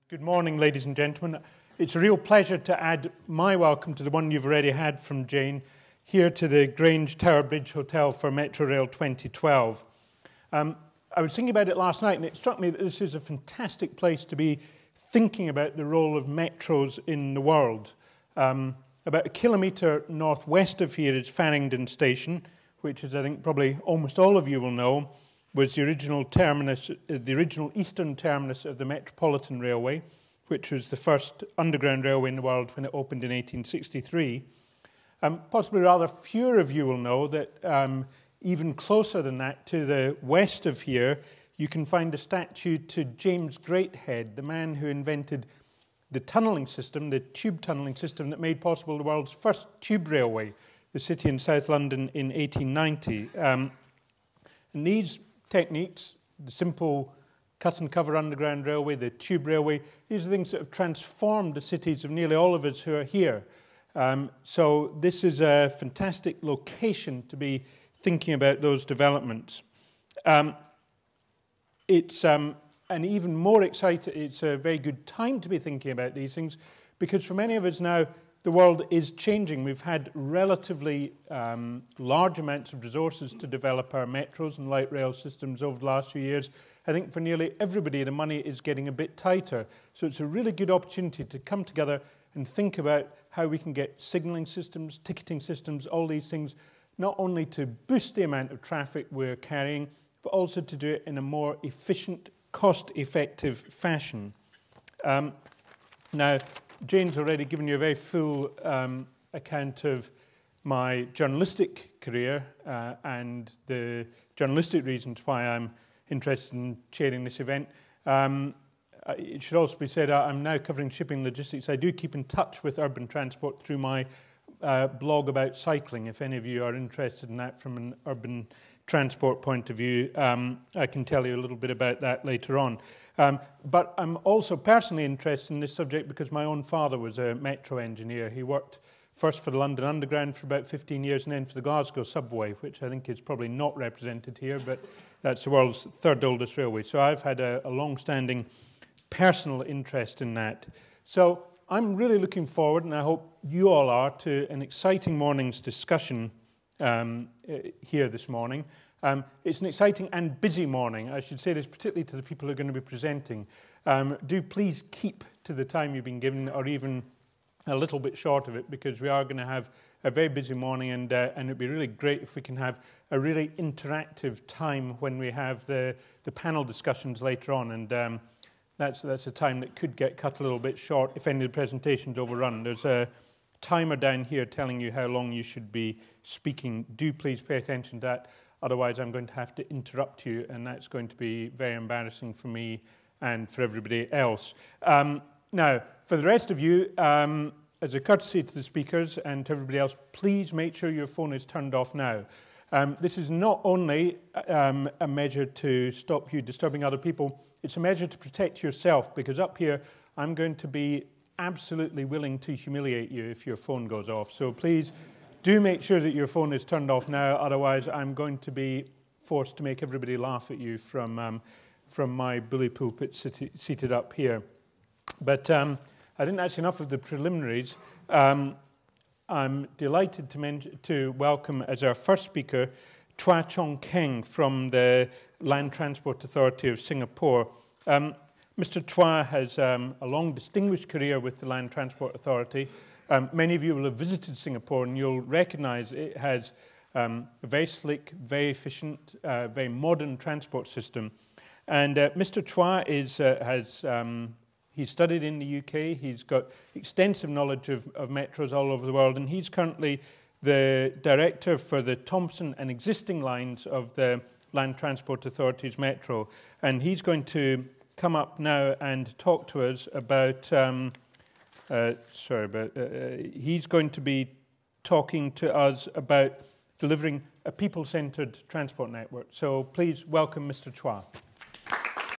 Good morning, ladies and gentlemen. It's a real pleasure to add my welcome to the one you've already had from Jane here to the Grange Tower Bridge Hotel for MetroRail 2012. I was thinking about it last night, and it struck me that this is a fantastic place to be thinking about the role of metros in the world. About a kilometre northwest of here is Farringdon Station, which, as I think probably almost all of you will know, was the original terminus, the original eastern terminus of the Metropolitan Railway, which was the first underground railway in the world when it opened in 1863. Possibly rather fewer of you will know that even closer than that, to the west of here, you can find a statue to James Greathead, the man who invented the tunnelling system, the tube tunnelling system that made possible the world's first tube railway, the city in South London in 1890. And these techniques, the simple cut and cover underground railway, the tube railway, these are things that have transformed the cities of nearly all of us who are here. So this is a fantastic location to be thinking about those developments. It's an even more exciting, it's a very good time to be thinking about these things, because for many of us now, the world is changing. We've had relatively large amounts of resources to develop our metros and light rail systems over the last few years. I think for nearly everybody, the money is getting a bit tighter. So it's a really good opportunity to come together and think about how we can get signalling systems, ticketing systems, all these things, not only to boost the amount of traffic we're carrying, but also to do it in a more efficient, cost-effective fashion. Now, Jane's already given you a very full account of my journalistic career and the journalistic reasons why I'm interested in chairing this event. It should also be said I'm now covering shipping logistics. I do keep in touch with urban transport through my blog about cycling. If any of you are interested in that from an urban transport point of view, I can tell you a little bit about that later on. But I'm also personally interested in this subject because my own father was a metro engineer. He worked first for the London Underground for about 15 years and then for the Glasgow Subway, which I think is probably not represented here, but that's the world's third oldest railway. So I've had a long-standing personal interest in that. So I'm really looking forward, and I hope you all are, to an exciting morning's discussion here this morning. It's an exciting and busy morning. I should say this particularly to the people who are going to be presenting. Do please keep to the time you've been given, or even a little bit short of it, because we are going to have a very busy morning, and it'd be really great if we can have a really interactive time when we have the panel discussions later on, and that's a time that could get cut a little bit short if any of the presentations overrun. There's a timer down here telling you how long you should be speaking. Do please pay attention to that. Otherwise, I'm going to have to interrupt you, and that's going to be very embarrassing for me and for everybody else. Now, for the rest of you, as a courtesy to the speakers and to everybody else, please make sure your phone is turned off now. This is not only a measure to stop you disturbing other people, it's a measure to protect yourself, because up here, I'm going to be absolutely willing to humiliate you if your phone goes off. So please, do make sure that your phone is turned off now, otherwise I'm going to be forced to make everybody laugh at you from my bully pulpit seated up here. But I think that's enough of the preliminaries. I'm delighted to welcome as our first speaker Chua Chong Keng from the Land Transport Authority of Singapore. Mr. Chua has a long distinguished career with the Land Transport Authority. Many of you will have visited Singapore and you'll recognize it has a very slick, very efficient, very modern transport system. And Mr. Chua he's studied in the UK, he's got extensive knowledge of metros all over the world, and he's currently the director for the Thompson and existing lines of the Land Transport Authority's metro. And he's going to come up now and talk to us about he's going to be talking to us about delivering a people-centred transport network. So please welcome Mr. Chua.